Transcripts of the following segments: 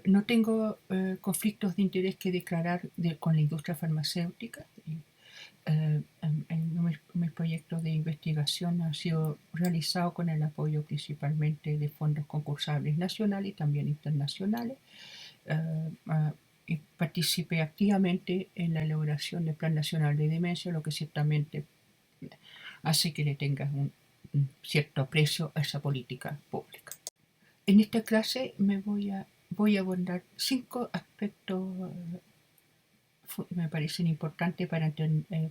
No tengo conflictos de interés que declarar con la industria farmacéutica. Mis proyectos de investigación han sido realizados con el apoyo principalmente de fondos concursables nacionales y también internacionales. Y participé activamente en la elaboración del Plan Nacional de Demencia, lo que ciertamente hace que le tengas un cierto aprecio a esa política pública. En esta clase voy a abordar 5 aspectos me parecen importantes para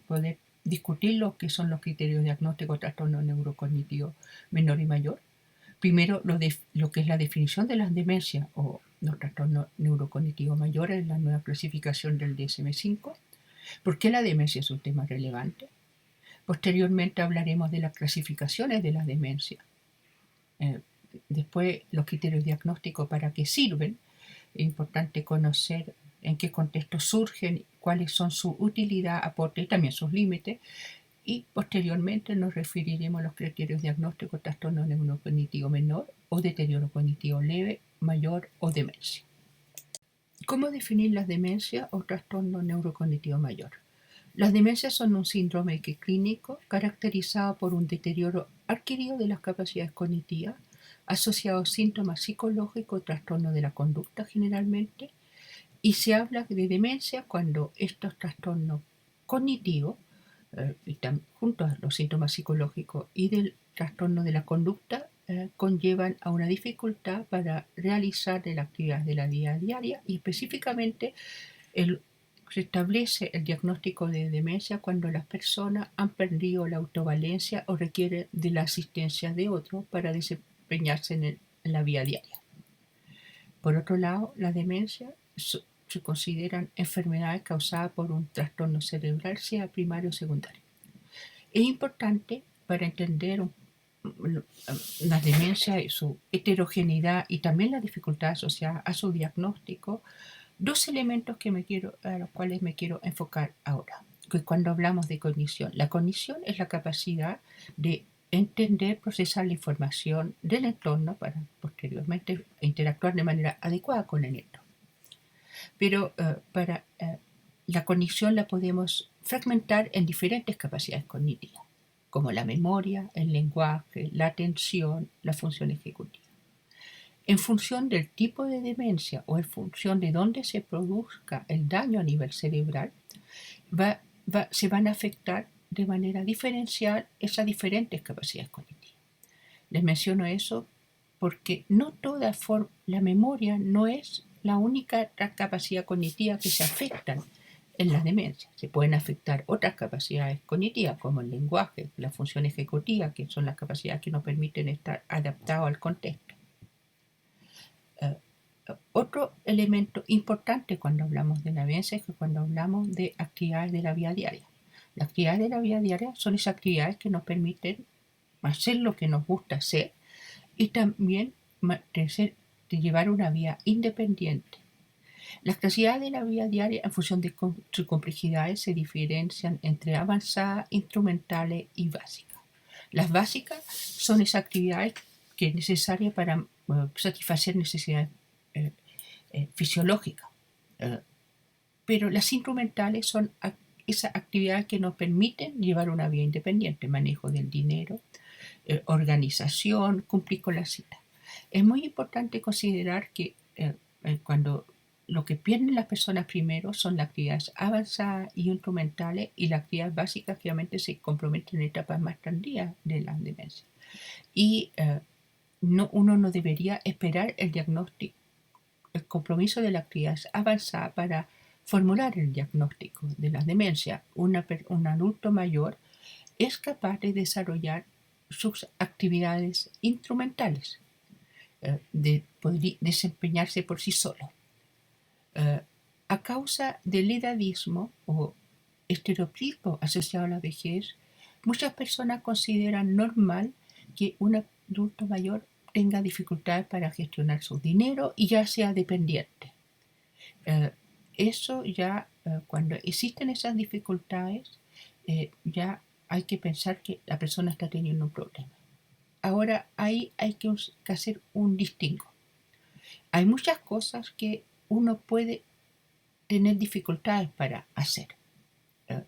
poder discutir lo que son los criterios diagnósticos de trastorno neurocognitivo menor y mayor. Primero, lo que es la definición de las demencias o los trastornos neurocognitivos mayores en la nueva clasificación del DSM-5. ¿Por qué la demencia es un tema relevante? Posteriormente hablaremos de las clasificaciones de las demencias. Después, los criterios diagnósticos, para qué sirven. Es importante conocer en qué contexto surgen, cuáles son su utilidad, aporte y también sus límites. Y posteriormente nos referiremos a los criterios diagnósticos de trastorno neurocognitivo menor o deterioro cognitivo leve, mayor o demencia. ¿Cómo definir las demencias o trastorno neurocognitivo mayor? Las demencias son un síndrome clínico caracterizado por un deterioro adquirido de las capacidades cognitivas, asociado a síntomas psicológicos, trastorno de la conducta generalmente, y se habla de demencia cuando estos trastornos cognitivos, junto a los síntomas psicológicos y del trastorno de la conducta, conllevan a una dificultad para realizar las actividades de la vida diaria y específicamente se establece el diagnóstico de demencia cuando las personas han perdido la autovalencia o requieren de la asistencia de otros para desempeñarse en la vida diaria. Por otro lado, la demencia se consideran enfermedades causadas por un trastorno cerebral, sea primario o secundario. Es importante para entender la demencia y su heterogeneidad y también la dificultad asociada a su diagnóstico, dos elementos a los cuales me quiero enfocar ahora. Que cuando hablamos de cognición, la cognición es la capacidad de entender, procesar la información del entorno para posteriormente interactuar de manera adecuada con el entorno. Pero la cognición la podemos fragmentar en diferentes capacidades cognitivas, como la memoria, el lenguaje, la atención, la función ejecutiva. En función del tipo de demencia o en función de dónde se produzca el daño a nivel cerebral, se van a afectar de manera diferencial esas diferentes capacidades cognitivas. Les menciono eso porque no toda la memoria no es la única capacidad cognitiva que se afectan en las demencias. Se pueden afectar otras capacidades cognitivas como el lenguaje, la función ejecutiva, que son las capacidades que nos permiten estar adaptados al contexto. Otro elemento importante cuando hablamos de la demencia es que cuando hablamos de actividades de la vida diaria. Las actividades de la vida diaria son esas actividades que nos permiten hacer lo que nos gusta hacer y también llevar una vida independiente. Las capacidades de la vida diaria, en función de sus complejidades, se diferencian entre avanzadas, instrumentales y básicas. Las básicas son esas actividades que es necesaria para satisfacer necesidades fisiológicas. Pero las instrumentales son esas actividades que nos permiten llevar una vida independiente, manejo del dinero, organización, cumplir con la cita. Es muy importante considerar que cuando lo que pierden las personas primero son las actividades avanzadas y instrumentales, y las actividades básicas que obviamente se comprometen en etapas más tardías de la demencia. Y uno no debería esperar el diagnóstico, el compromiso de la actividad avanzada para formular el diagnóstico de la demencia. Un adulto mayor es capaz de desarrollar sus actividades instrumentales, de poder desempeñarse por sí solo. A causa del edadismo o estereotipo asociado a la vejez, muchas personas consideran normal que un adulto mayor tenga dificultades para gestionar su dinero y ya sea dependiente. Eso ya, cuando existen esas dificultades, ya hay que pensar que la persona está teniendo un problema. Ahora, ahí hay que hacer un distingo. hay muchas cosas que uno puede tener dificultades para hacer.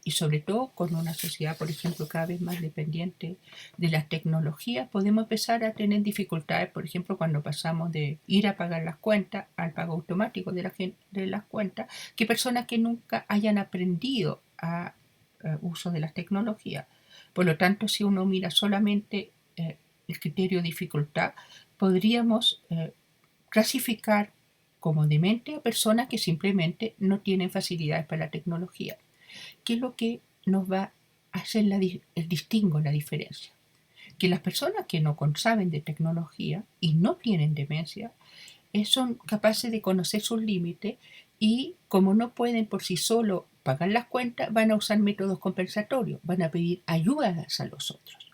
Y sobre todo con una sociedad, por ejemplo, cada vez más dependiente de las tecnologías, podemos empezar a tener dificultades, por ejemplo, cuando pasamos de ir a pagar las cuentas al pago automático de las cuentas, que personas que nunca hayan aprendido a uso de las tecnologías. Por lo tanto, si uno mira solamente el criterio de dificultad, podríamos clasificar como demente a personas que simplemente no tienen facilidades para la tecnología. ¿Qué es lo que nos va a hacer el distingo, la diferencia? Que las personas que no saben de tecnología y no tienen demencia son capaces de conocer sus límites y como no pueden por sí solos pagar las cuentas, van a usar métodos compensatorios, van a pedir ayudas a los otros.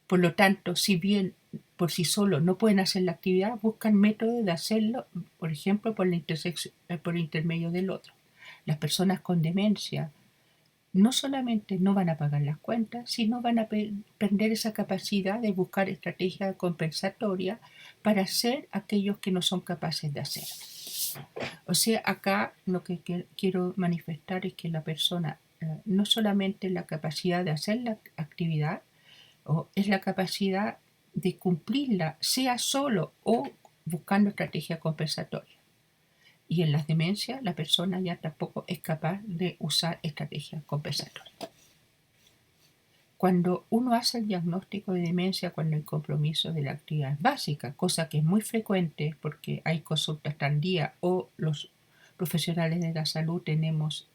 Por lo tanto, si bien por sí solos no pueden hacer la actividad, buscan métodos de hacerlo, por ejemplo, por intermedio del otro. Las personas con demencia no solamente no van a pagar las cuentas, sino van a perder esa capacidad de buscar estrategias compensatorias para hacer aquellos que no son capaces de hacer. O sea, acá lo que quiero manifestar es que la persona no solamente la capacidad de hacer la actividad, o es la capacidad de cumplirla, sea solo o buscando estrategias compensatorias. Y en las demencias la persona ya tampoco es capaz de usar estrategias compensatorias. Cuando uno hace el diagnóstico de demencia cuando hay compromiso de la actividad básica, cosa que es muy frecuente porque hay consultas tardías o los profesionales de la salud tenemos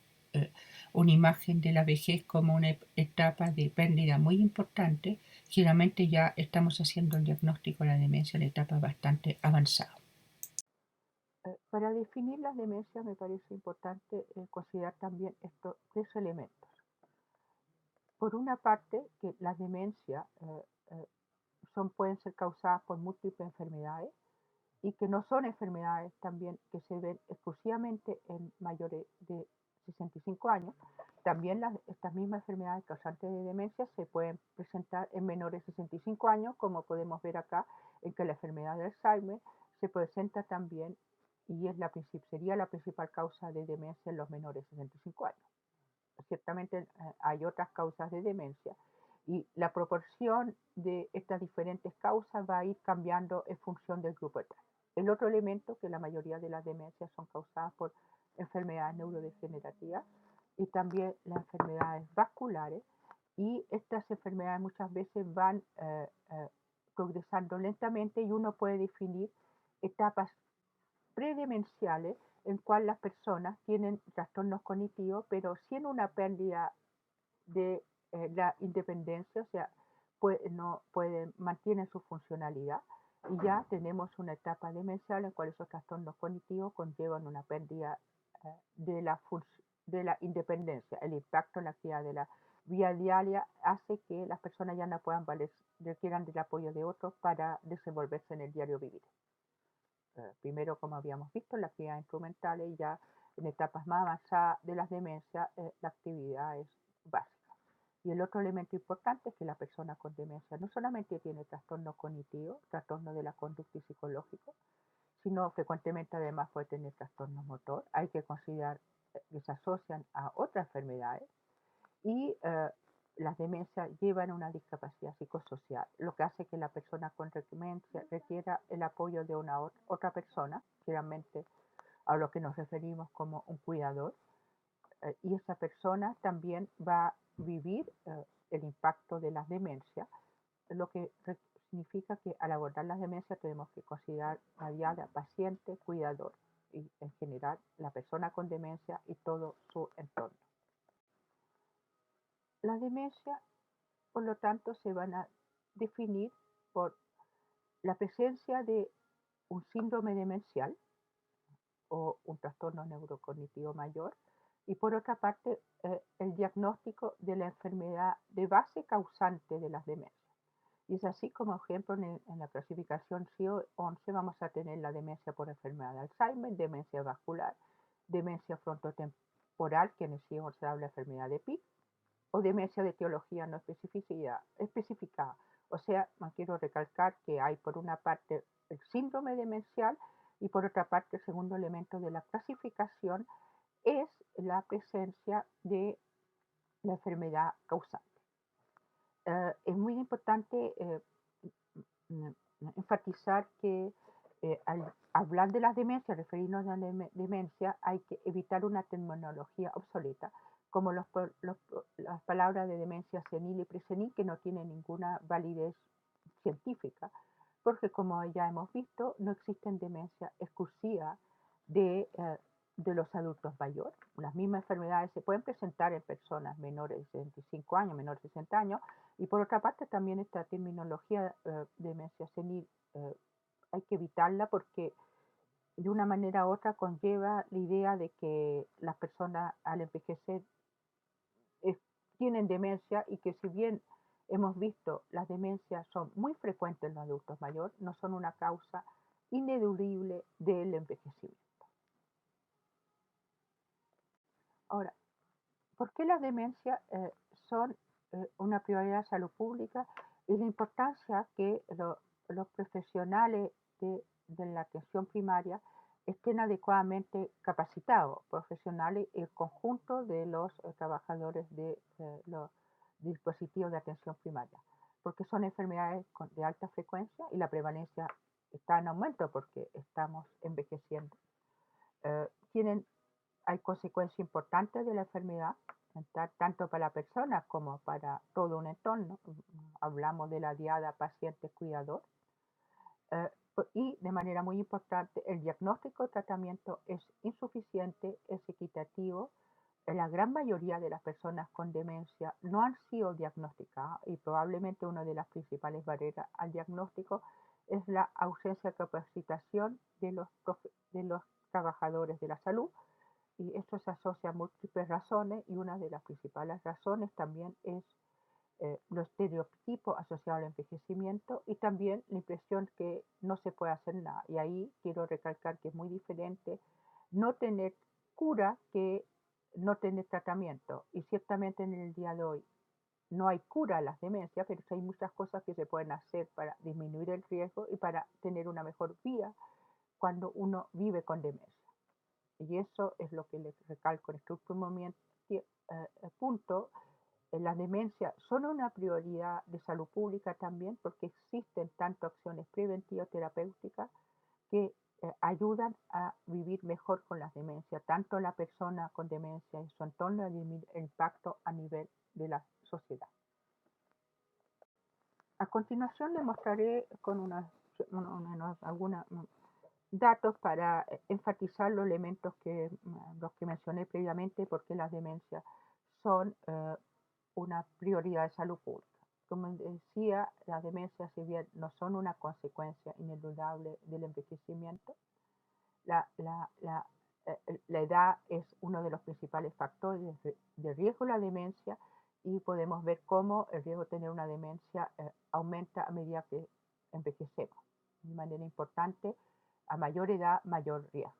una imagen de la vejez como una etapa de pérdida muy importante, generalmente ya estamos haciendo el diagnóstico de la demencia en etapa bastante avanzada. Para definir las demencias me parece importante considerar también estos tres elementos. Por una parte, que las demencias pueden ser causadas por múltiples enfermedades y que no son enfermedades también que se ven exclusivamente en mayores de 65 años. También estas mismas enfermedades causantes de demencia se pueden presentar en menores de 65 años, como podemos ver acá, en que la enfermedad de Alzheimer se presenta también y sería la principal causa de demencia en los menores de 65 años. Ciertamente hay otras causas de demencia y la proporción de estas diferentes causas va a ir cambiando en función del grupo etario. El otro elemento, que la mayoría de las demencias son causadas por enfermedades neurodegenerativas y también las enfermedades vasculares, y estas enfermedades muchas veces van progresando lentamente y uno puede definir etapas predemenciales en cual las personas tienen trastornos cognitivos, pero sin una pérdida de la independencia, o sea, mantienen su funcionalidad. Y ya tenemos una etapa demencial en cual esos trastornos cognitivos conllevan una pérdida de la independencia. El impacto en la actividad de la vía diaria hace que las personas ya no puedan requieran del apoyo de otros para desenvolverse en el diario vivir. Primero, como habíamos visto, la actividad instrumental y ya en etapas más avanzadas de las demencias, la actividad es básica. Y el otro elemento importante es que la persona con demencia no solamente tiene trastornos cognitivos, trastornos de la conducta y psicológico, sino frecuentemente además puede tener trastornos motor. Hay que considerar que se asocian a otras enfermedades y las demencias llevan una discapacidad psicosocial, lo que hace que la persona con demencia requiera el apoyo de una otra persona, generalmente a lo que nos referimos como un cuidador, y esa persona también va a vivir el impacto de las demencias, lo que significa que al abordar las demencias tenemos que considerar la diada paciente, cuidador y en general la persona con demencia y todo su entorno. Las demencias, por lo tanto, se van a definir por la presencia de un síndrome demencial o un trastorno neurocognitivo mayor, y por otra parte el diagnóstico de la enfermedad de base causante de las demencias. Y es así como ejemplo en la clasificación CIO-11 vamos a tener la demencia por enfermedad de Alzheimer, demencia vascular, demencia frontotemporal, que en el CIO-11 habla de enfermedad de PIC, o demencia de etiología no especificada. O sea, quiero recalcar que hay por una parte el síndrome demencial Y por otra parte, el segundo elemento de la clasificación es la presencia de la enfermedad causante. Es muy importante enfatizar que al hablar de las demencias, referirnos a la demencia, hay que evitar una terminología obsoleta, como las palabras de demencia senil y presenil, que no tienen ninguna validez científica, porque como ya hemos visto, no existen demencia exclusiva de los adultos mayores. Las mismas enfermedades se pueden presentar en personas menores de 65 años, menores de 60 años, y por otra parte también esta terminología demencia senil hay que evitarla porque de una manera u otra conlleva la idea de que las personas al envejecer eh, tienen demencia y que si bien hemos visto las demencias son muy frecuentes en los adultos mayores, no son una causa ineludible del envejecimiento. Ahora, ¿por qué las demencias son una prioridad de salud pública? Y la importancia que los profesionales de la atención primaria estén adecuadamente capacitados, profesionales y el conjunto de los trabajadores de los dispositivos de atención primaria, porque son enfermedades de alta frecuencia y la prevalencia está en aumento porque estamos envejeciendo. Tienen Hay consecuencias importantes de la enfermedad, tanto para la persona como para todo un entorno. Hablamos de la diada paciente-cuidador. Y de manera muy importante, el diagnóstico de tratamiento es insuficiente, es equitativo. La gran mayoría de las personas con demencia no han sido diagnosticadas y probablemente una de las principales barreras al diagnóstico es la ausencia de capacitación de los trabajadores de la salud, y esto se asocia a múltiples razones y una de las principales razones también es los estereotipos asociados al envejecimiento y también la impresión que no se puede hacer nada. Y ahí quiero recalcar que es muy diferente no tener cura que no tener tratamiento. Y ciertamente en el día de hoy no hay cura a las demencias, pero hay muchas cosas que se pueden hacer para disminuir el riesgo y para tener una mejor vida cuando uno vive con demencia. Y eso es lo que les recalco en este último punto. Las demencias son una prioridad de salud pública también porque existen tanto acciones preventivas terapéuticas que ayudan a vivir mejor con las demencias, tanto la persona con demencia y su entorno, el impacto a nivel de la sociedad. A continuación les mostraré con algunos datos para enfatizar los elementos los que mencioné previamente, porque las demencias son una prioridad de salud pública. Como decía, las demencias, si bien no son una consecuencia ineludable del envejecimiento, la, la, la, la edad es uno de los principales factores de riesgo de la demencia y podemos ver cómo el riesgo de tener una demencia aumenta a medida que envejecemos. De manera importante, a mayor edad, mayor riesgo.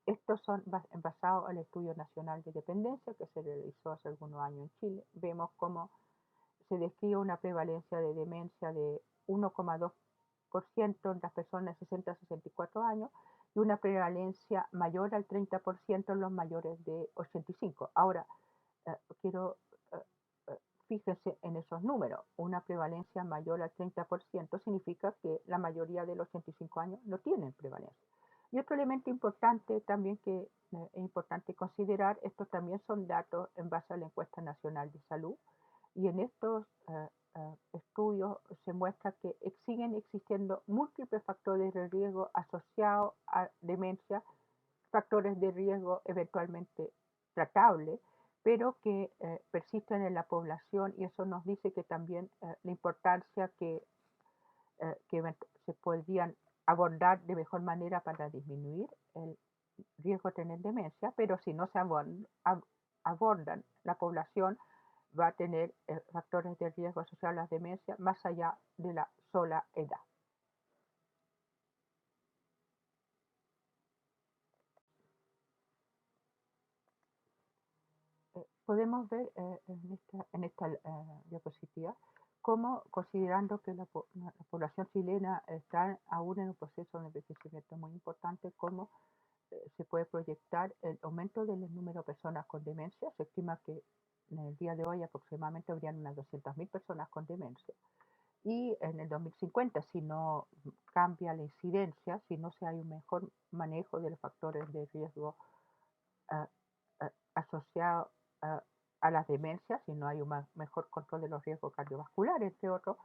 Estos son basados al Estudio Nacional de Dependencia que se realizó hace algunos años en Chile. Vemos cómo se describe una prevalencia de demencia de 1,2% en las personas de 60 a 64 años y una prevalencia mayor al 30% en los mayores de 85. Ahora, quiero fíjense en esos números. Una prevalencia mayor al 30% significa que la mayoría de los 85 años no tienen prevalencia. Y otro elemento importante también que es importante considerar, estos también son datos en base a la encuesta nacional de salud, y en estos estudios se muestra que siguen existiendo múltiples factores de riesgo asociados a demencia, factores de riesgo eventualmente tratables, pero que persisten en la población, y eso nos dice que también la importancia que se podrían abordar de mejor manera para disminuir el riesgo de tener demencia, pero si no se abordan, la población va a tener factores de riesgo asociados a las demencias más allá de la sola edad. Podemos ver en esta diapositiva como considerando que la población chilena está aún en un proceso de envejecimiento muy importante, cómo se puede proyectar el aumento del número de personas con demencia. Se estima que en el día de hoy aproximadamente habrían unas 200.000 personas con demencia. Y en el 2050, si no cambia la incidencia, si no se hay un mejor manejo de los factores de riesgo ah, asociados a las demencias, si no hay un mejor control de los riesgos cardiovasculares, entre otros,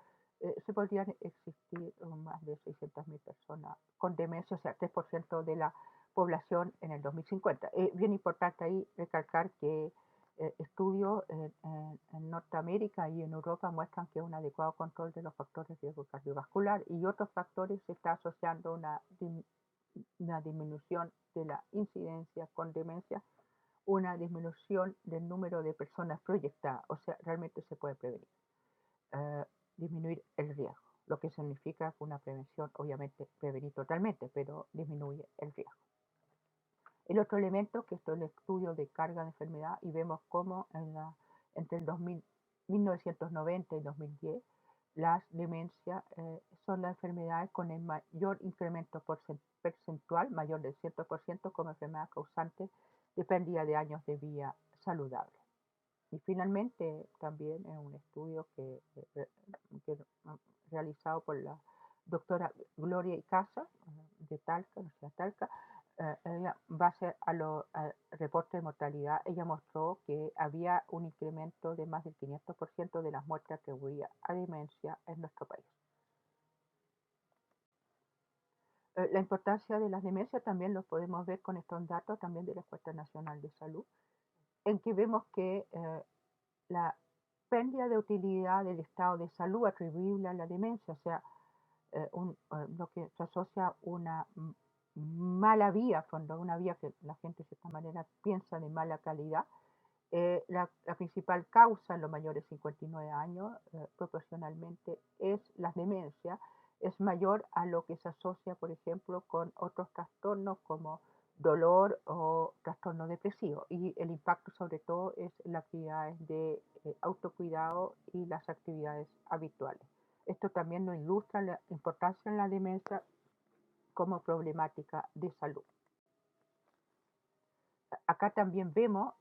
se podrían existir más de 600.000 personas con demencia, o sea, 3% de la población en el 2050. Es bien importante ahí recalcar que estudios en Norteamérica y en Europa muestran que un adecuado control de los factores de riesgo cardiovascular y otros factores se está asociando a una disminución de la incidencia con demencia, una disminución del número de personas proyectadas, o sea, realmente se puede prevenir, disminuir el riesgo, lo que significa que una prevención, obviamente, prevenir totalmente, pero disminuye el riesgo. El otro elemento, que esto es el estudio de carga de enfermedad, y vemos cómo entre el 1990 y 2010, las demencias son las enfermedades con el mayor incremento percentual, mayor del 100%, como enfermedad causante de pérdida de años de vida saludable. Y finalmente, también es un estudio realizado por la doctora Gloria Icaza, de Talca, Universidad de Talca. Ella, base a los reportes de mortalidad, ella mostró que había un incremento de más del 500% de las muertes atribuidas a demencia en nuestro país. La importancia de las demencias también lo podemos ver con estos datos también de la Encuesta Nacional de Salud, en que vemos que la pérdida de utilidad del estado de salud atribuible a la demencia, o sea, lo que se asocia a una mala vía, una vía que la gente de cierta manera piensa de mala calidad. La principal causa en los mayores de 59 años, proporcionalmente, es la demencia, es mayor a lo que se asocia, por ejemplo, con otros trastornos como dolor o trastorno depresivo. Y el impacto sobre todo es en las actividades de autocuidado y las actividades habituales. Esto también nos ilustra la importancia en la demencia como problemática de salud. Acá también vemos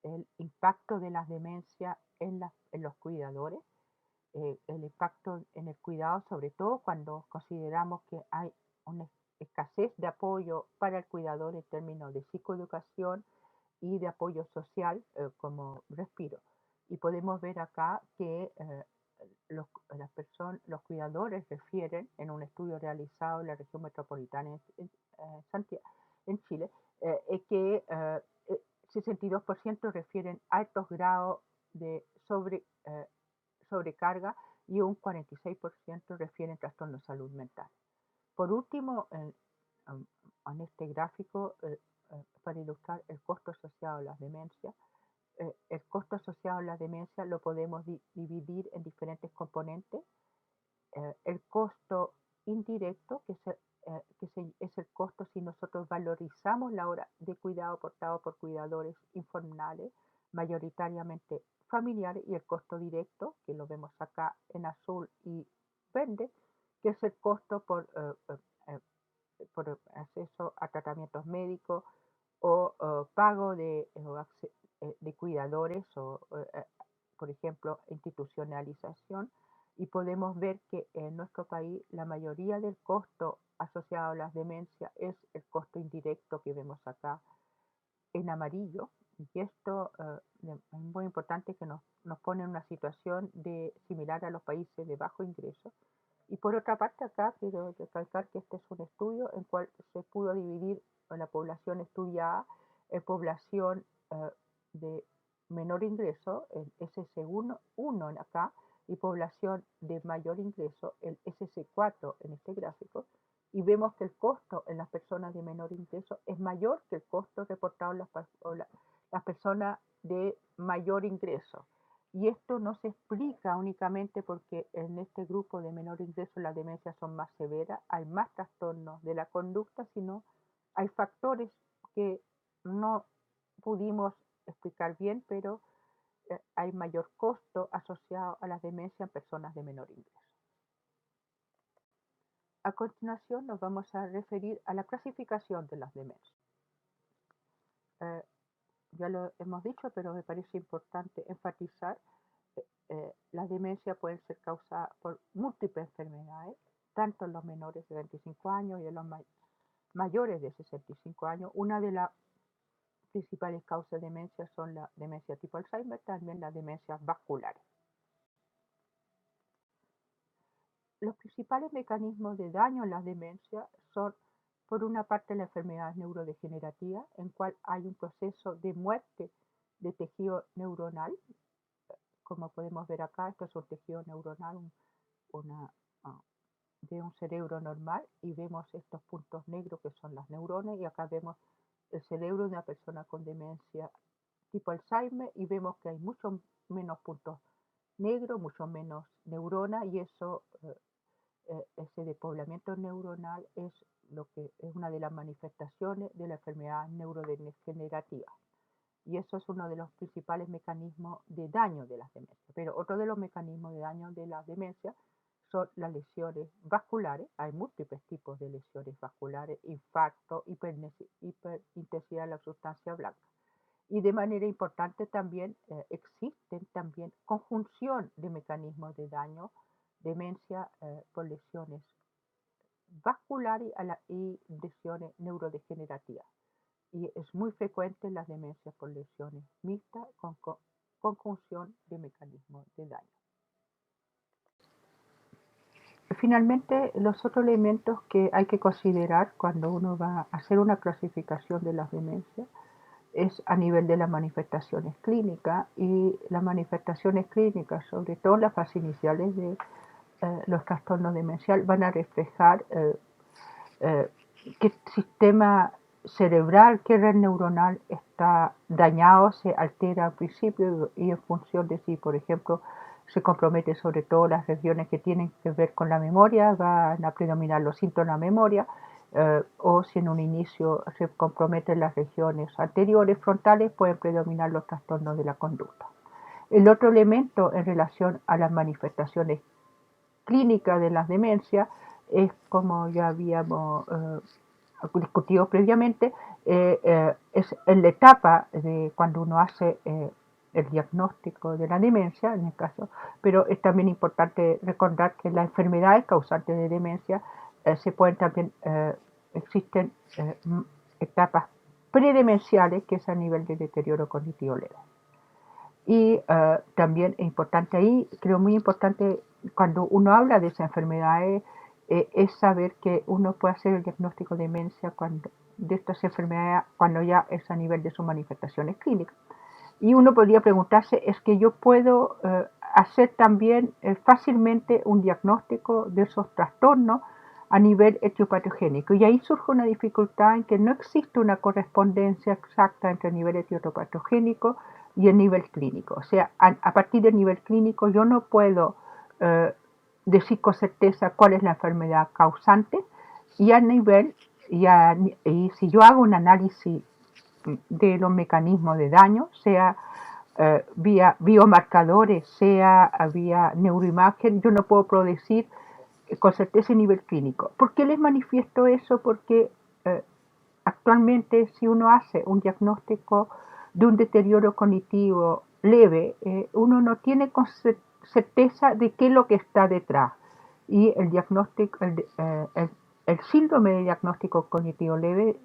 el impacto de las demencias en los cuidadores, el impacto en el cuidado, sobre todo cuando consideramos que hay una escasez de apoyo para el cuidador en términos de psicoeducación y de apoyo social, como Respiro. Y podemos ver acá que los cuidadores refieren, en un estudio realizado en la región metropolitana en Chile, que 62% refieren altos grados de sobrecarga y un 46% refieren trastornos de salud mental. Por último, en este gráfico, para ilustrar el costo asociado a las demencias, el costo asociado a la demencia lo podemos dividir en diferentes componentes. El costo indirecto, es el costo si nosotros valorizamos la hora de cuidado aportado por cuidadores informales, mayoritariamente familiares, y el costo directo, que lo vemos acá en azul y verde, que es el costo por acceso a tratamientos médicos o pago de cuidadores o, por ejemplo, institucionalización. Y podemos ver que en nuestro país la mayoría del costo asociado a las demencias es el costo indirecto que vemos acá en amarillo. Y esto es muy importante, que nos pone en una situación similar a los países de bajo ingreso. Y por otra parte, acá quiero recalcar que este es un estudio en el cual se pudo dividir la población estudiada en población de menor ingreso, el SC1 en acá, y población de mayor ingreso, el SC4 en este gráfico, y vemos que el costo en las personas de menor ingreso es mayor que el costo reportado en las personas de mayor ingreso. Y esto no se explica únicamente porque en este grupo de menor ingreso las demencias son más severas, hay más trastornos de la conducta, sino hay factores que no pudimos explicar bien, pero hay mayor costo asociado a las demencias en personas de menor ingreso. A continuación nos vamos a referir a la clasificación de las demencias. Ya lo hemos dicho, pero me parece importante enfatizar. Las demencias pueden ser causadas por múltiples enfermedades, tanto en los menores de 25 años y en los mayores de 65 años. Una de las principales causas de demencia son la demencia tipo Alzheimer, también las demencias vasculares. Los principales mecanismos de daño en las demencias son, por una parte, la enfermedad neurodegenerativa, en cual hay un proceso de muerte de tejido neuronal. Como podemos ver acá, esto es un tejido neuronal de un cerebro normal, y vemos estos puntos negros que son las neuronas, y acá vemos el cerebro de una persona con demencia tipo Alzheimer, y vemos que hay mucho menos puntos negros, mucho menos neuronas, y eso, ese despoblamiento neuronal es lo que es una de las manifestaciones de la enfermedad neurodegenerativa. Y eso es uno de los principales mecanismos de daño de las demencias. Pero otro de los mecanismos de daño de las demencias son las lesiones vasculares. Hay múltiples tipos de lesiones vasculares: infarto, hiperintensidad de la sustancia blanca. Y de manera importante también existen también conjunción de mecanismos de daño, demencia por lesiones vasculares y lesiones neurodegenerativas. Y es muy frecuente las demencias por lesiones mixtas con conjunción de mecanismos de daño. Finalmente, los otros elementos que hay que considerar cuando uno va a hacer una clasificación de las demencias es a nivel de las manifestaciones clínicas, y las manifestaciones clínicas, sobre todo las fases iniciales de los trastornos demenciales, van a reflejar qué sistema cerebral, qué red neuronal está dañado, se altera al principio, y en función de si, por ejemplo, se compromete sobre todo las regiones que tienen que ver con la memoria, van a predominar los síntomas de la memoria, o si en un inicio se comprometen las regiones anteriores frontales, pueden predominar los trastornos de la conducta. El otro elemento en relación a las manifestaciones clínicas de las demencias es, como ya habíamos discutido previamente, es en la etapa de cuando uno hace el diagnóstico de la demencia, en el caso, pero es también importante recordar que las enfermedades causantes de demencia se pueden también, existen etapas predemenciales, que es a nivel de deterioro cognitivo leve. Y también es importante ahí, creo muy importante, cuando uno habla de esas enfermedades, es saber que uno puede hacer el diagnóstico de demencia de estas enfermedades cuando ya es a nivel de sus manifestaciones clínicas. Y uno podría preguntarse, ¿es que yo puedo hacer también fácilmente un diagnóstico de esos trastornos a nivel etiopatogénico? Y ahí surge una dificultad en que no existe una correspondencia exacta entre el nivel etiopatogénico y el nivel clínico. O sea, a partir del nivel clínico yo no puedo decir con certeza cuál es la enfermedad causante, y a nivel, y si yo hago un análisis de los mecanismos de daño, sea vía biomarcadores, sea vía neuroimagen, yo no puedo predecir con certeza el nivel clínico. ¿Por qué les manifiesto eso? Porque actualmente, si uno hace un diagnóstico de un deterioro cognitivo leve, uno no tiene certeza de qué es lo que está detrás. Y el diagnóstico, el síndrome de diagnóstico cognitivo leve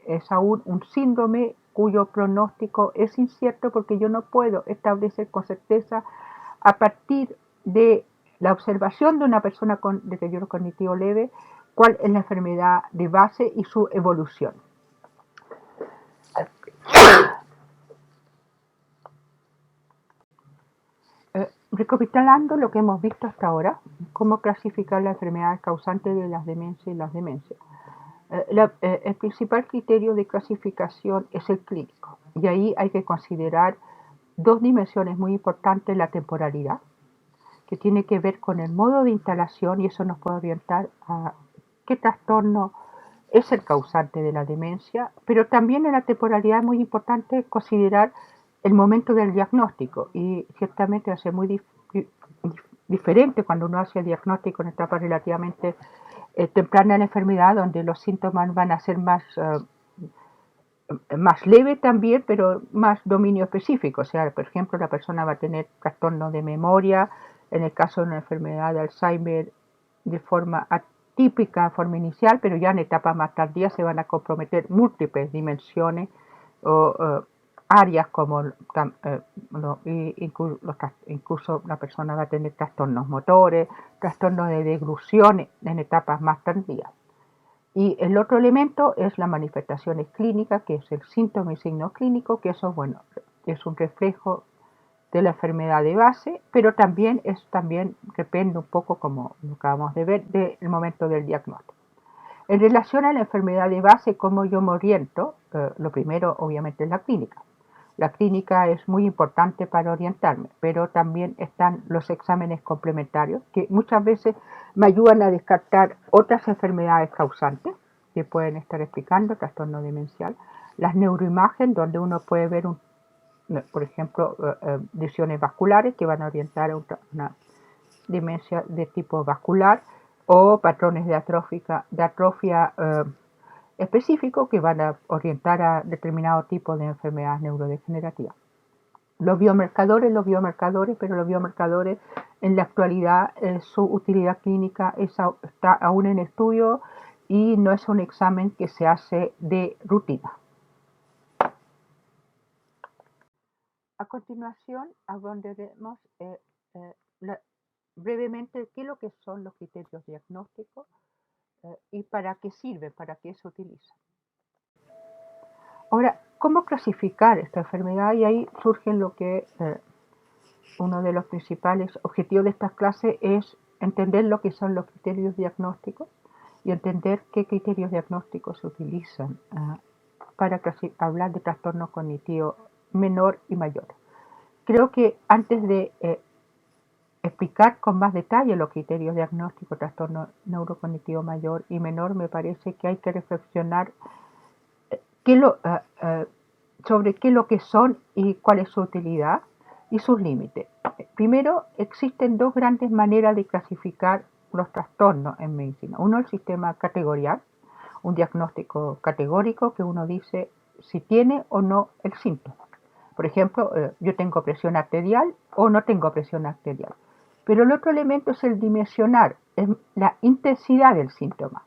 es aún un síndrome cuyo pronóstico es incierto, porque yo no puedo establecer con certeza, a partir de la observación de una persona con deterioro cognitivo leve, cuál es la enfermedad de base y su evolución. Recapitulando lo que hemos visto hasta ahora, cómo clasificar las enfermedades causantes de las demencias y las demencias. El principal criterio de clasificación es el clínico, y ahí hay que considerar dos dimensiones muy importantes: la temporalidad, que tiene que ver con el modo de instalación, y eso nos puede orientar a qué trastorno es el causante de la demencia, pero también en la temporalidad es muy importante considerar el momento del diagnóstico, y ciertamente hace muy diferente cuando uno hace el diagnóstico en etapa relativamente temprana de la enfermedad, donde los síntomas van a ser más leve también, pero más dominio específico. O sea, por ejemplo, la persona va a tener trastorno de memoria, en el caso de una enfermedad de Alzheimer, de forma atípica, en forma inicial, pero ya en etapas más tardías se van a comprometer múltiples dimensiones o áreas como incluso la persona va a tener trastornos motores, trastornos de deglución en etapas más tardías. Y el otro elemento es las manifestaciones clínicas, que es el síntoma y signo clínico, que eso, bueno, es un reflejo de la enfermedad de base, pero también depende un poco, como lo acabamos de ver, del momento del diagnóstico. En relación a la enfermedad de base, cómo yo me oriento, lo primero obviamente es la clínica. La clínica es muy importante para orientarme, pero también están los exámenes complementarios que muchas veces me ayudan a descartar otras enfermedades causantes que pueden estar explicando trastorno demencial. Las neuroimagen, donde uno puede ver, por ejemplo, lesiones vasculares que van a orientar a una demencia de tipo vascular, o patrones de atrofia específicos que van a orientar a determinado tipo de enfermedades neurodegenerativas. Los biomarcadores, pero los biomarcadores en la actualidad su utilidad clínica está aún en estudio y no es un examen que se hace de rutina. A continuación abordaremos brevemente qué es lo que son los criterios diagnósticos y para qué sirven, para qué se utilizan. Ahora, ¿cómo clasificar esta enfermedad? Y ahí surge lo que uno de los principales objetivos de esta clase es entender lo que son los criterios diagnósticos y entender qué criterios diagnósticos se utilizan para hablar de trastorno cognitivo menor y mayor. Creo que antes de explicar con más detalle los criterios diagnósticos, trastorno neurocognitivo mayor y menor, me parece que hay que reflexionar sobre qué es lo que son y cuál es su utilidad y sus límites. Primero, existen dos grandes maneras de clasificar los trastornos en medicina. Uno, el sistema categorial, un diagnóstico categórico que uno dice si tiene o no el síntoma. Por ejemplo, yo tengo presión arterial o no tengo presión arterial. Pero el otro elemento es el dimensionar, es la intensidad del síntoma.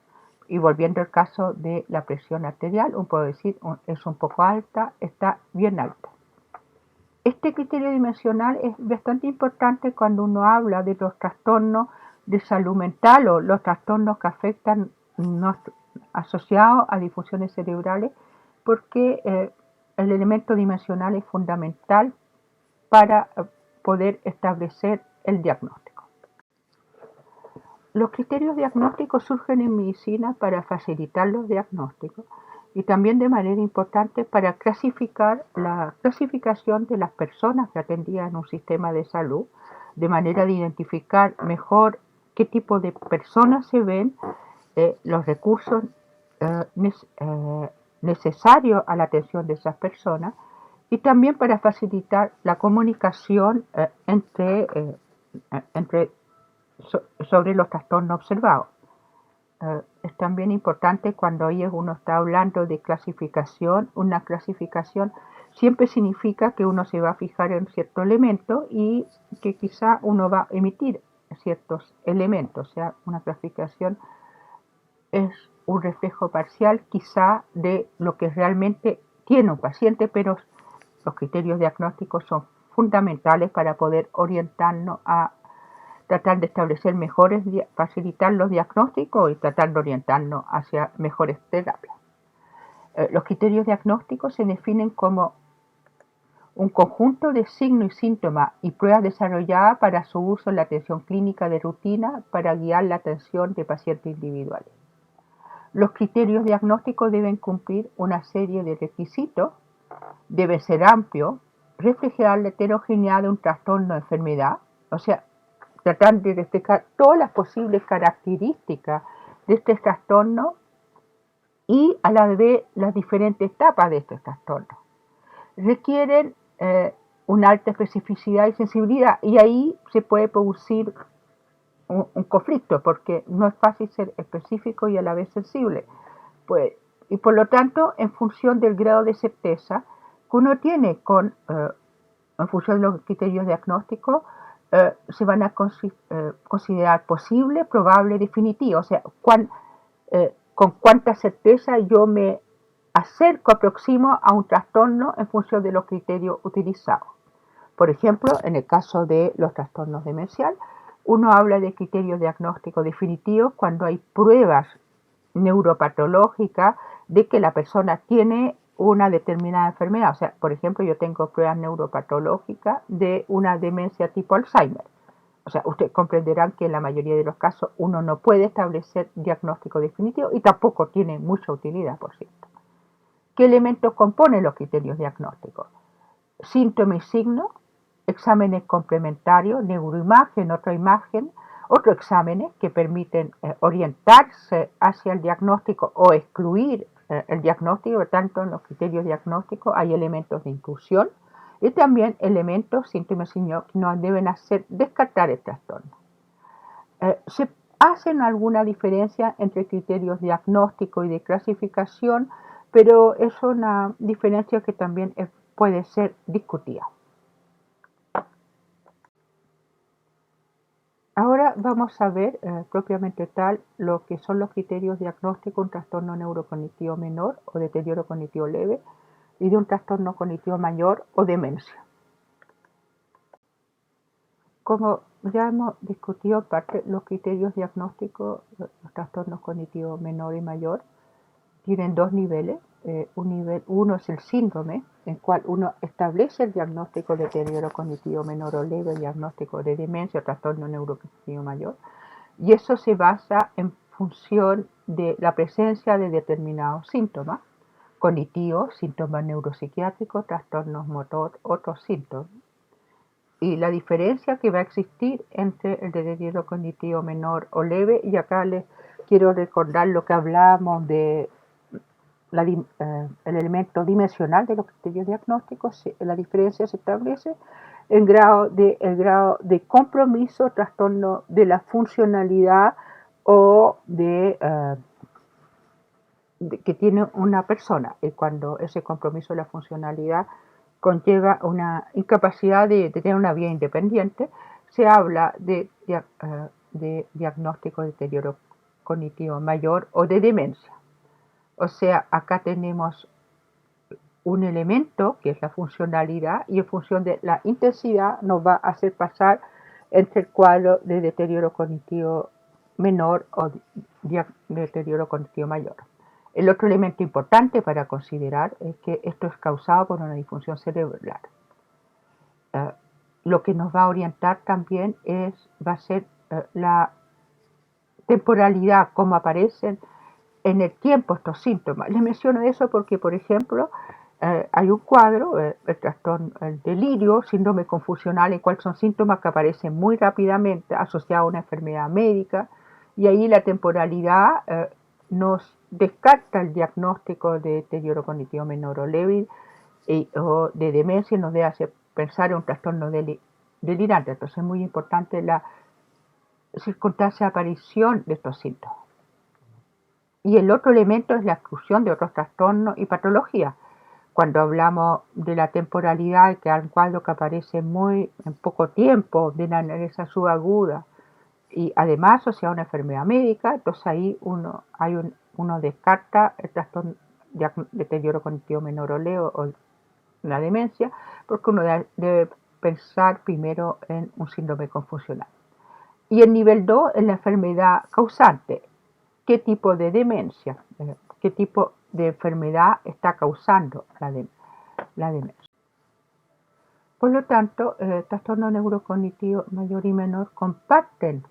Y volviendo al caso de la presión arterial, uno puede decir es un poco alta, está bien alta. Este criterio dimensional es bastante importante cuando uno habla de los trastornos de salud mental o los trastornos que afectan asociados a disfunciones cerebrales, porque el elemento dimensional es fundamental para poder establecer el diagnóstico. Los criterios diagnósticos surgen en medicina para facilitar los diagnósticos y también de manera importante para clasificar la clasificación de las personas que atendían un sistema de salud, de manera de identificar mejor qué tipo de personas se ven, los recursos necesarios a la atención de esas personas y también para facilitar la comunicación sobre los trastornos observados. Es también importante cuando uno está hablando de clasificación, una clasificación siempre significa que uno se va a fijar en cierto elemento y que quizá uno va a emitir ciertos elementos. O sea, una clasificación es un reflejo parcial quizá de lo que realmente tiene un paciente, pero los criterios diagnósticos son fundamentales para poder orientarnos a tratar de establecer facilitar los diagnósticos y tratar de orientarnos hacia mejores terapias. Los criterios diagnósticos se definen como un conjunto de signos y síntomas y pruebas desarrolladas para su uso en la atención clínica de rutina para guiar la atención de pacientes individuales. Los criterios diagnósticos deben cumplir una serie de requisitos, deben ser amplios, reflejar la heterogeneidad de un trastorno de enfermedad, o sea, tratar de destacar todas las posibles características de este trastorno y a la vez las diferentes etapas de este trastorno. Requieren una alta especificidad y sensibilidad, y ahí se puede producir un conflicto, porque no es fácil ser específico y a la vez sensible. Pues, y por lo tanto, en función del grado de certeza que uno tiene en función de los criterios diagnósticos, se van a considerar posible, probable, definitivo. O sea, con cuánta certeza yo me acerco, aproximo a un trastorno en función de los criterios utilizados. Por ejemplo, en el caso de los trastornos demenciales, uno habla de criterios diagnósticos definitivos cuando hay pruebas neuropatológicas de que la persona tiene una determinada enfermedad. O sea, por ejemplo, yo tengo pruebas neuropatológicas de una demencia tipo Alzheimer. O sea, ustedes comprenderán que en la mayoría de los casos uno no puede establecer diagnóstico definitivo y tampoco tiene mucha utilidad, por cierto. ¿Qué elementos componen los criterios diagnósticos? Síntomas y signos, exámenes complementarios, neuroimagen, otros exámenes que permiten orientarse hacia el diagnóstico o excluir el diagnóstico. Tanto en los criterios diagnósticos hay elementos de inclusión y también elementos, síntomas y signos que nos deben hacer descartar el trastorno. Se hacen alguna diferencia entre criterios diagnósticos y de clasificación, pero es una diferencia que también puede ser discutida. Ahora vamos a ver propiamente tal lo que son los criterios diagnósticos de un trastorno neurocognitivo menor o deterioro cognitivo leve y de un trastorno cognitivo mayor o demencia. Como ya hemos discutido parte, los criterios diagnósticos de los trastornos cognitivos menor y mayor tienen dos niveles. Un nivel 1 es el síndrome, en el cual uno establece el diagnóstico de deterioro cognitivo menor o leve, el diagnóstico de demencia o trastorno neurocognitivo mayor, y eso se basa en función de la presencia de determinados síntomas cognitivos, síntomas neuropsiquiátricos, trastornos motor, otros síntomas. Y la diferencia que va a existir entre el deterioro cognitivo menor o leve, y acá les quiero recordar lo que hablábamos de el elemento dimensional de los criterios diagnósticos. La diferencia se establece en el grado de compromiso, trastorno de la funcionalidad o que tiene una persona, y cuando ese compromiso de la funcionalidad conlleva una incapacidad de tener una vida independiente, se habla de diagnóstico de deterioro cognitivo mayor o de demencia. O sea, acá tenemos un elemento que es la funcionalidad, y en función de la intensidad nos va a hacer pasar entre el cuadro de deterioro cognitivo menor o deterioro cognitivo mayor. El otro elemento importante para considerar es que esto es causado por una disfunción cerebral. Lo que nos va a orientar también va a ser la temporalidad, cómo aparecen en el tiempo estos síntomas. Les menciono eso porque, por ejemplo, hay un cuadro, el trastorno, el delirio, síndrome confusional, en el cual son síntomas que aparecen muy rápidamente asociados a una enfermedad médica, y ahí la temporalidad nos descarta el diagnóstico de deterioro cognitivo menor o leve o de demencia, y nos debe hacer pensar en un trastorno delirante. Entonces es muy importante la circunstancia de aparición de estos síntomas. Y el otro elemento es la exclusión de otros trastornos y patologías. Cuando hablamos de la temporalidad, que es un cuadro que aparece en poco tiempo, de una anorexia subaguda, y además asociado a una enfermedad médica, entonces ahí uno descarta el trastorno de deterioro cognitivo menor o leve o la demencia, porque uno debe pensar primero en un síndrome confusional. Y el nivel 2 es la enfermedad causante. ¿Qué tipo de demencia, qué tipo de enfermedad está causando la demencia? Por lo tanto, trastorno neurocognitivo mayor y menor comparten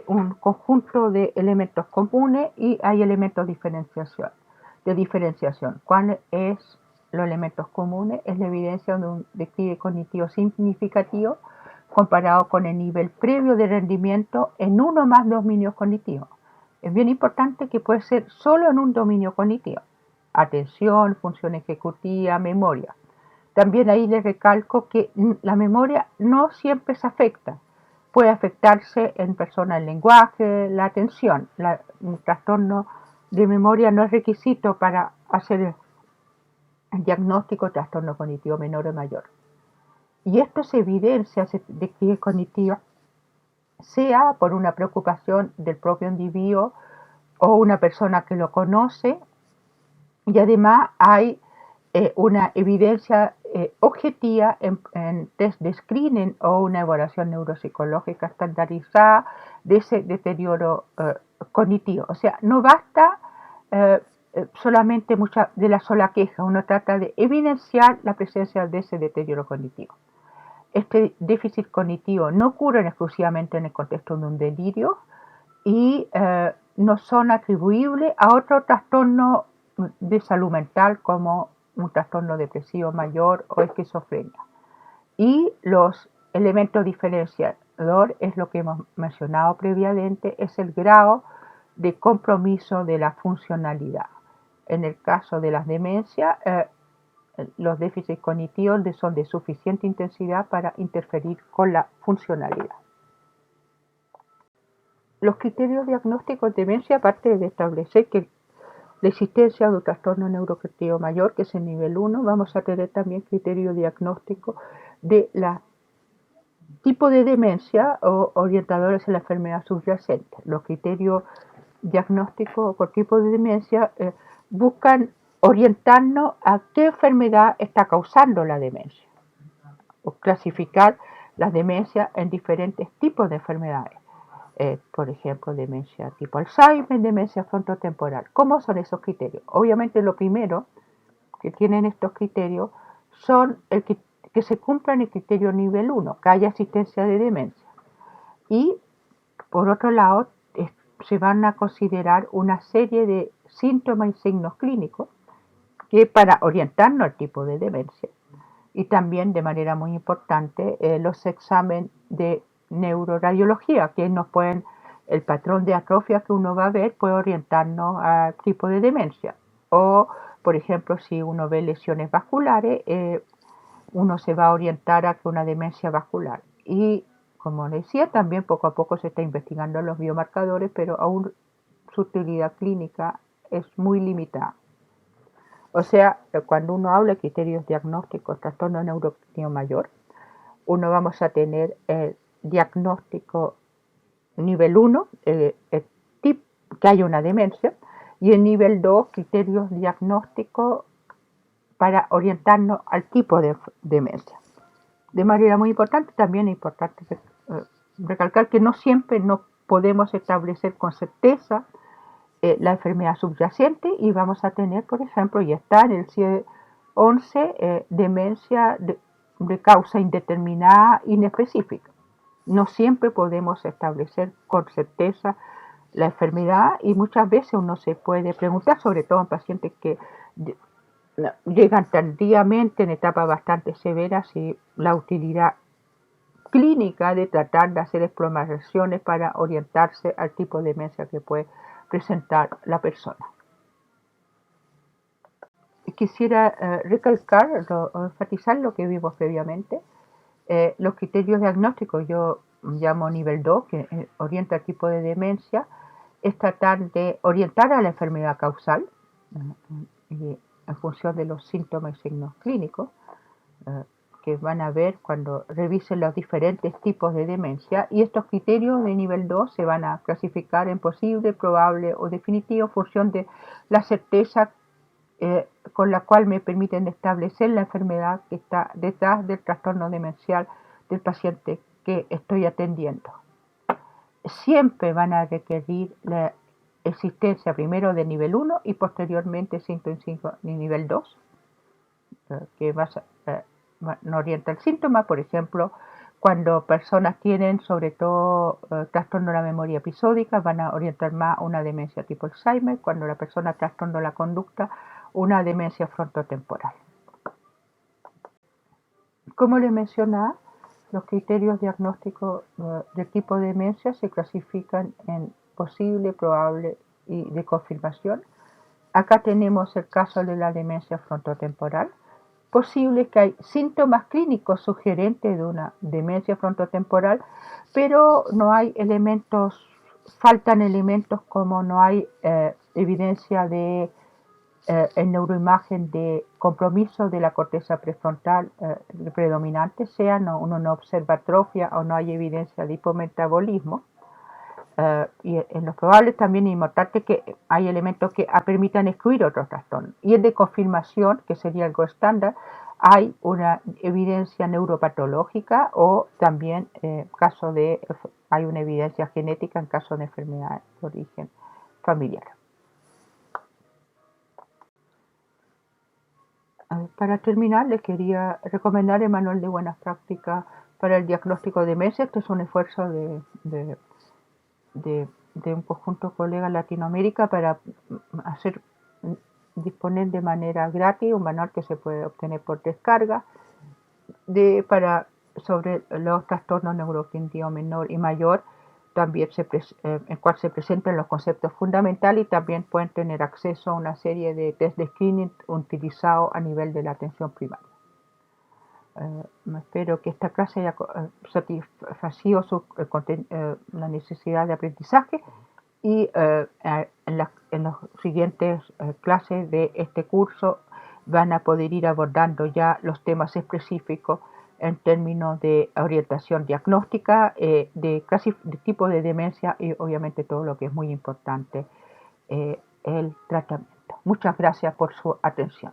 un conjunto de elementos comunes, y hay elementos de diferenciación. ¿Cuáles es los elementos comunes? Es la evidencia de un declive cognitivo significativo comparado con el nivel previo de rendimiento en uno más dominios cognitivos. Es bien importante que puede ser solo en un dominio cognitivo: atención, función ejecutiva, memoria. También ahí les recalco que la memoria no siempre se afecta. Puede afectarse en personas el lenguaje, la atención. Un trastorno de memoria no es requisito para hacer el diagnóstico de trastorno cognitivo menor o mayor. Y esto se evidencia de que es cognitiva, sea por una preocupación del propio individuo o una persona que lo conoce, y además hay una evidencia objetiva en test de screening o una evaluación neuropsicológica estandarizada de ese deterioro cognitivo. O sea, no basta solamente de la sola queja, uno trata de evidenciar la presencia de ese deterioro cognitivo. Este déficit cognitivo no ocurre exclusivamente en el contexto de un delirio y no son atribuibles a otro trastorno de salud mental como un trastorno depresivo mayor o esquizofrenia. Y los elementos diferenciadores es lo que hemos mencionado previamente, es el grado de compromiso de la funcionalidad. En el caso de las demencias, los déficits cognitivos son de suficiente intensidad para interferir con la funcionalidad. Los criterios diagnósticos de demencia, aparte de establecer que la existencia de un trastorno neurocognitivo mayor, que es el nivel 1, vamos a tener también criterio diagnóstico de la tipo de demencia o orientadores en la enfermedad subyacente. Los criterios diagnósticos por tipo de demencia buscan orientarnos a qué enfermedad está causando la demencia, o clasificar las demencias en diferentes tipos de enfermedades. Por ejemplo, demencia tipo Alzheimer, demencia frontotemporal. ¿Cómo son esos criterios? Obviamente lo primero que tienen estos criterios son que se cumplan el criterio nivel 1, que haya existencia de demencia. Y por otro lado, se van a considerar una serie de síntomas y signos clínicos que para orientarnos al tipo de demencia. Y también, de manera muy importante, los exámenes de neuroradiología, que el patrón de atrofia que uno va a ver puede orientarnos al tipo de demencia. O, por ejemplo, si uno ve lesiones vasculares, uno se va a orientar a que una demencia vascular. Y, como decía, también poco a poco se está investigando los biomarcadores, pero aún su utilidad clínica es muy limitada. O sea, cuando uno habla de criterios diagnósticos, trastorno neurocognitivo mayor, uno vamos a tener el diagnóstico nivel 1, que hay una demencia, y el nivel 2, criterios diagnósticos para orientarnos al tipo de demencia. De manera muy importante, también es importante recalcar que no siempre no podemos establecer con certeza la enfermedad subyacente y vamos a tener, por ejemplo, ya está en el CIE-11, demencia de causa indeterminada inespecífica. No siempre podemos establecer con certeza la enfermedad y muchas veces uno se puede preguntar, sobre todo en pacientes que llegan tardíamente en etapas bastante severas, si la utilidad clínica de tratar de hacer exploraciones para orientarse al tipo de demencia que puede presentar la persona. Quisiera recalcar o enfatizar lo que vimos previamente. Los criterios diagnósticos, yo llamo nivel 2, que orienta al tipo de demencia, es tratar de orientar a la enfermedad causal en función de los síntomas y signos clínicos que van a ver cuando revisen los diferentes tipos de demencia, y estos criterios de nivel 2 se van a clasificar en posible, probable o definitivo en función de la certeza con la cual me permiten establecer la enfermedad que está detrás del trastorno demencial del paciente que estoy atendiendo. Siempre van a requerir la existencia primero de nivel 1 y posteriormente síntomas de nivel 2, que no orienta el síntoma. Por ejemplo, cuando personas tienen sobre todo trastorno de la memoria episódica, van a orientar más una demencia tipo Alzheimer. Cuando la persona trastorno la conducta, una demencia frontotemporal. Como les mencionaba, los criterios diagnósticos del tipo de demencia se clasifican en posible, probable y de confirmación. Acá tenemos el caso de la demencia frontotemporal, posible que hay síntomas clínicos sugerentes de una demencia frontotemporal, pero no hay elementos, faltan elementos como no hay evidencia de en neuroimagen de compromiso de la corteza prefrontal predominante, sea uno no observa atrofia o no hay evidencia de hipometabolismo. Y en los probables también es importante que hay elementos que permitan excluir otros trastornos. Y el de confirmación, que sería algo estándar, hay una evidencia neuropatológica o también hay una evidencia genética en caso de enfermedad de origen familiar. Para terminar, les quería recomendar el manual de buenas prácticas para el diagnóstico de demencia. Este es un esfuerzo de un conjunto de colegas en Latinoamérica para disponer de manera gratis un manual que se puede obtener por descarga sobre los trastornos neurocognitivos menor y mayor, también en cual se presentan los conceptos fundamentales y también pueden tener acceso a una serie de test de screening utilizados a nivel de la atención primaria. Espero que esta clase haya satisfacido la necesidad de aprendizaje y en las siguientes clases de este curso van a poder ir abordando ya los temas específicos en términos de orientación diagnóstica, de tipo de demencia y obviamente todo lo que es muy importante, el tratamiento. Muchas gracias por su atención.